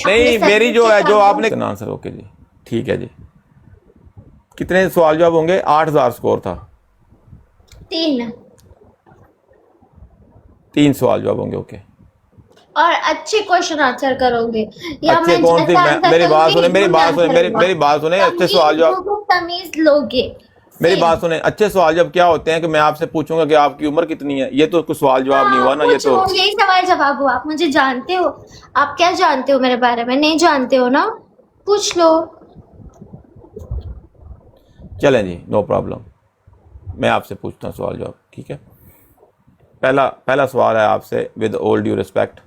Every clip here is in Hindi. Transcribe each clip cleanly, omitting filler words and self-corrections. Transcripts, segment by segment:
नहीं मेरी जो है, जो आपने आंसर, ओके जी ठीक है जी। कितने सवाल जवाब होंगे? 8000 स्कोर था। 3 सवाल जवाब होंगे, ओके। और अच्छे क्वेश्चन आंसर करोगे या अच्छे मैं कौन सी? जैसा आंसर मेरी बात सुने, करूंगी मेरी बात सुने, अच्छे सवाल जवाब, तमीज लोगे। मेरी बात सुने, अच्छे सवाल जब क्या होते हैं कि मैं आपसे पूछूंगा कि आपकी उम्र कितनी है, ये तो कुछ सवाल जवाब नहीं हुआ ना, ये तो यही सवाल जवाब हुआ। आप मुझे जानते हो? आप क्या जानते हो मेरे बारे में? नहीं जानते हो ना? पूछ लो। चलें जी, नो प्रॉब्लम। मैं आपसे पूछता हूँ सवाल जवाब, ठीक है। पहला सवाल है आपसे, विद ऑल ड्यू रिस्पेक्ट,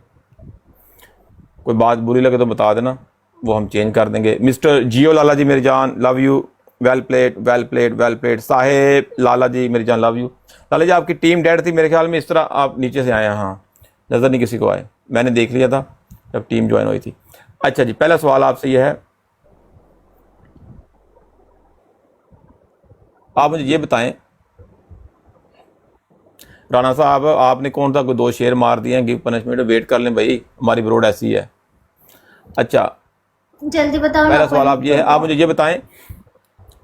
कोई बात बुरी लगे तो बता देना, वो हम चेंज कर देंगे। मिस्टर जियो लाला जी मेरी जान, love you, well played well played well played. साहेब लाला जी मेरी जान, लव यू। लाला जी आपकी टीम डेड थी मेरे ख्याल में, इस तरह आप नीचे से आए हैं, हाँ नज़र नहीं किसी को आए, मैंने देख लिया था जब टीम ज्वाइन हुई थी। अच्छा जी, पहला सवाल आपसे यह है, आप मुझे ये बताएं, राना साहब आपने कौन सा कोई 2 शेर मार दिए हैं, गिव पनिशमेंट, वेट कर लें भाई, हमारी ब्रोड ऐसी है। अच्छा जल्दी बताओ। पहला सवाल आप ये है, आप मुझे ये बताएं,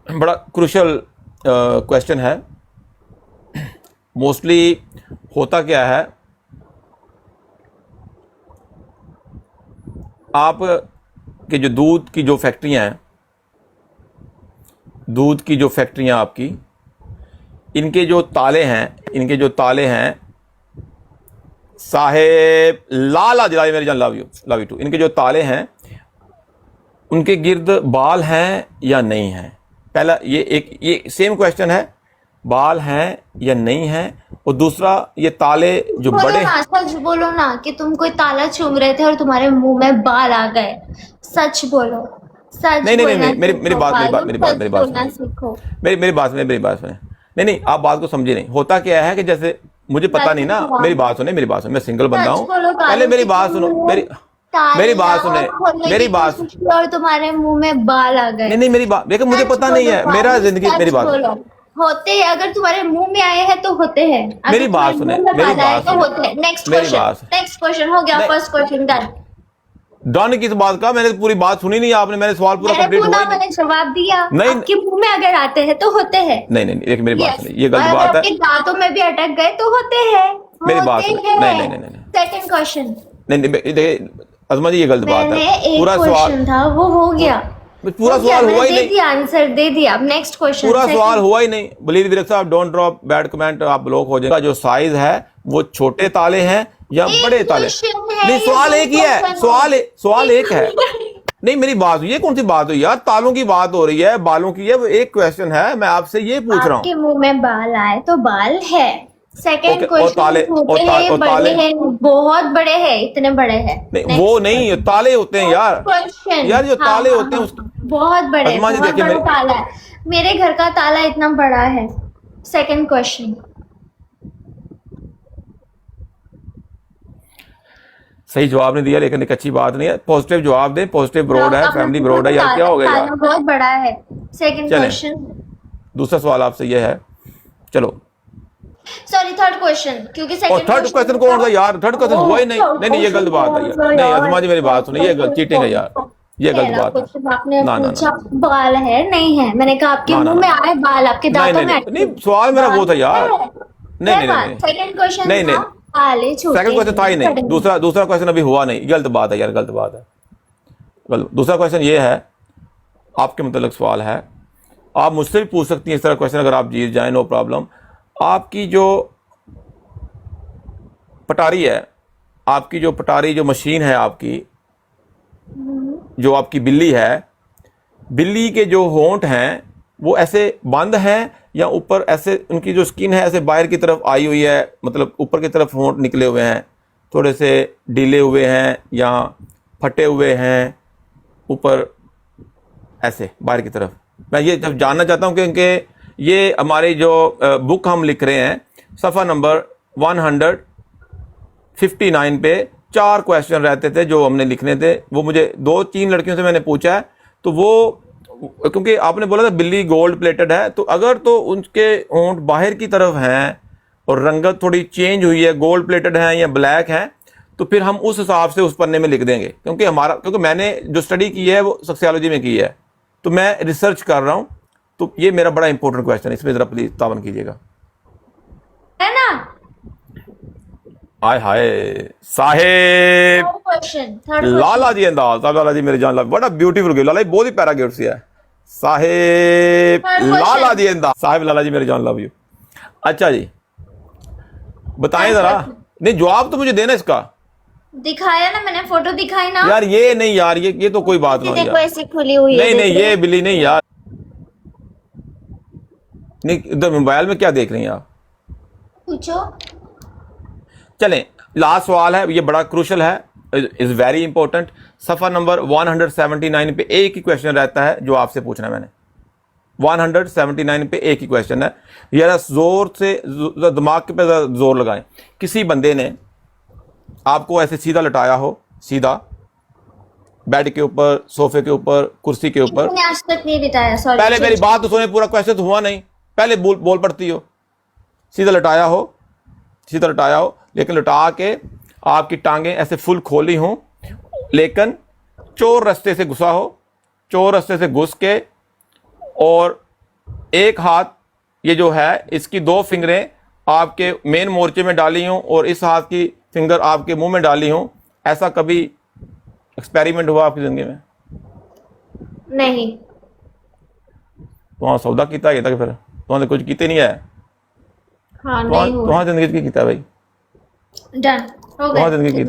बड़ा क्रूशल क्वेश्चन है, मोस्टली होता क्या है, आप के जो दूध की जो फैक्ट्रियां हैं, दूध की जो फैक्ट्रियां आपकी, इनके जो ताले हैं, साहेब लाला जलाई मेरी जान, लव यू टू, इनके जो ताले हैं उनके गिर्द बाल हैं या नहीं हैं? पहला ये सेम क्वेश्चन है, बाल हैं या नहीं हैं। और दूसरा, ये ताले जो बड़े, सच बोलो ना कि तुम कोई ताला चूम रहे थे और तुम्हारे मुंह में बाल आ गए। सच बोलो, सच नहीं बोलना मेरी बात सुने, नहीं आप बात को समझे नहीं। होता क्या है कि जैसे मुझे पता नहीं ना, मेरी बात सुने, मैं सिंगल बंदा हूँ, पहले मेरी बात सुनो, मेरी बात सुने, मेरी बात, और तुम्हारे मुंह में बाल आ गए। नहीं मेरी बात देखो, मुझे पता नहीं है, मेरा जिंदगी, मेरी बात होते हैं, अगर तुम्हारे मुंह में आए हैं तो होते हैं, मेरी बात सुने, मेरी बात सुने, नेक्स्ट क्वेश्चन हो गया, फर्स्ट क्वेश्चन डन। डन किस बात का? मैंने पूरी बात सुनी नहीं आपने, मैंने सवाल पूरा कंप्लीट हुआ, मैंने जवाब दिया। नहीं, आपके मुंह में अगर आते हैं तो होते हैं। नहीं एक मेरी बात सुनिए, ये गलत बात है। आपके दांतों में भी अटक गए तो होते हैं। मेरी बात सुनिए, नहीं सेकंड क्वेश्चन, नहीं देखिए अजमा जी, ये गलत बात है। पूरा सवाल था वो हो गया, पूरा सवाल हुआ ही नहीं, आंसर दे दिया। अब नेक्स्ट क्वेश्चन, पूरा सवाल हुआ ही नहीं। बलीद विरक साहब, डोंट ड्रॉप बैड कमेंट, आप ब्लॉक हो जाएगा। जो साइज है वो छोटे ताले हैं या बड़े ताले? नहीं, सवाल एक ही है, सवाल एक है। नहीं मेरी बात, ये कौन सी बात हुई यार, तालों की बात हो रही है, बालों की है, वो एक क्वेश्चन है, मैं आपसे ये पूछ रहा हूँ। आपके मुंह में बाल आए तो बाल है। सेकंड क्वेश्चन, और ताले हैं, बहुत बड़े हैं, इतने बड़े हैं। नहीं वो नहीं, ताले होते हैं यार, यार जो ताले होते हैं बहुत बड़े, बहुत बड़ा ताला है। मेरे घर का ताला इतना बड़ा है। सेकंड क्वेश्चन, सही जवाब नहीं दिया, लेकिन एक अच्छी बात नहीं है, पॉजिटिव जवाब दें। पॉजिटिव ब्रोड है, फैमिली ब्रोड है यार, क्या हो गया यार, बहुत बड़ा है। सेकंड क्वेश्चन, दूसरा सवाल आपसे ये है, चलो सॉरी थर्ड क्वेश्चन, क्योंकि और थर्ड क्वेश्चन कौन था यार? थर्ड क्वेश्चन हुआ ही नहीं, ये गलत बात है यार। नहीं अजमा जी मेरी बात सुनिए, ये गलत चीटिंग है यार, ये गलत बात है। आपने पूछा बाल है नहीं है, मैंने कहा आपके मुंह में आए बाल, आपके दांतों में। नहीं सवाल मेरा वो था यार, नहीं सेकंड क्वेश्चन, नहीं सेकंड क्वेश्चन था ही नहीं, दूसरा क्वेश्चन अभी हुआ नहीं, गलत बात है यार, गलत बात है। दूसरा क्वेश्चन ये है, आपके मतलब सवाल है, आप मुझसे भी पूछ सकती हैं इस तरह क्वेश्चन, अगर आप जीत जाए नो प्रॉब्लम। आपकी जो पटारी है, आपकी जो पटारी जो मशीन है आपकी, जो आपकी बिल्ली है, बिल्ली के जो होंठ हैं वो ऐसे बंद हैं या ऊपर ऐसे, उनकी जो स्किन है ऐसे बाहर की तरफ आई हुई है, मतलब ऊपर की तरफ होंठ निकले हुए हैं, थोड़े से ढीले हुए हैं या फटे हुए हैं ऊपर ऐसे बाहर की तरफ? मैं ये जब जानना चाहता हूँ क्योंकि ये हमारी जो बुक हम लिख रहे हैं, सफ़ा नंबर 159 पे 4 क्वेश्चन रहते थे जो हमने लिखने थे, वो मुझे 2-3 लड़कियों से मैंने पूछा है, तो वो क्योंकि आपने बोला था बिल्ली गोल्ड प्लेटेड है, तो अगर तो उनके होंठ बाहर की तरफ हैं और रंगत थोड़ी चेंज हुई है, गोल्ड प्लेटेड हैं या ब्लैक हैं, तो फिर हम उस हिसाब से उस पन्ने में लिख देंगे, क्योंकि मैंने जो स्टडी की है वो सोशियोलॉजी में की है, तो मैं रिसर्च कर रहा हूं। तो ये मेरा बड़ा इंपॉर्टेंट क्वेश्चन है, इसमें जरा प्लीज तावन कीजिएगा। है ना? आय हाय साहेब, थर्ड लाला जी अंदाज, लाला जी मेरे जान, बड़ा ब्यूटीफुल गेम, लाला जी बहुत ही प्यारा गेम से है साहेब। Third question. लाला जी अंदाज साहेब, लाला जी मेरे जान, लव यू। अच्छा जी बताएं जरा, नहीं जवाब तो मुझे देना इसका। दिखाया ना मैंने, फोटो दिखाई ना यार ये नहीं यार, ये तो कोई बात नहीं देखो यार। ऐसी खुली हुई है, नहीं नहीं देख ये बिल्ली नहीं यार, नहीं इधर मोबाइल में क्या देख रही हैं आप? पूछो। चलें लास्ट सवाल है, ये बड़ा क्रूशल है, इज वेरी इंपॉर्टेंट। सफ़ा नंबर 179 पे एक ही क्वेश्चन रहता है जो आपसे पूछना है मैंने। 179 पे एक ही क्वेश्चन है, यार जोर से दिमाग पे जोर लगाएं। किसी बंदे ने आपको ऐसे सीधा लटाया हो, सीधा बेड के ऊपर, सोफे के ऊपर, कुर्सी के ऊपर। मैंने आज तक नहीं बिताया, सॉरी। पहले मेरी बात तो सुने, पूरा क्वेश्चन तो हुआ नहीं, पहले बोल पड़ती हो। सीधा लटाया हो, सीधा लटाया हो, लेकिन लटा के आपकी टांगें ऐसे फुल खोली हों, लेकिन चोर रास्ते से घुसा हो, चोर रास्ते से घुस के, और एक हाथ ये जो है इसकी 2 फिंगरें आपके मेन मोर्चे में डाली हों और इस हाथ की फिंगर आपके मुंह में डाली हों। ऐसा कभी एक्सपेरिमेंट हुआ आपकी जिंदगी में? नहीं। तो सौदा किया है कि फिर तुमने कुछ किते नहीं है? हाँ नहीं हुआ। जिंदगी की किया भाई, डन हो जिंदगी गया। की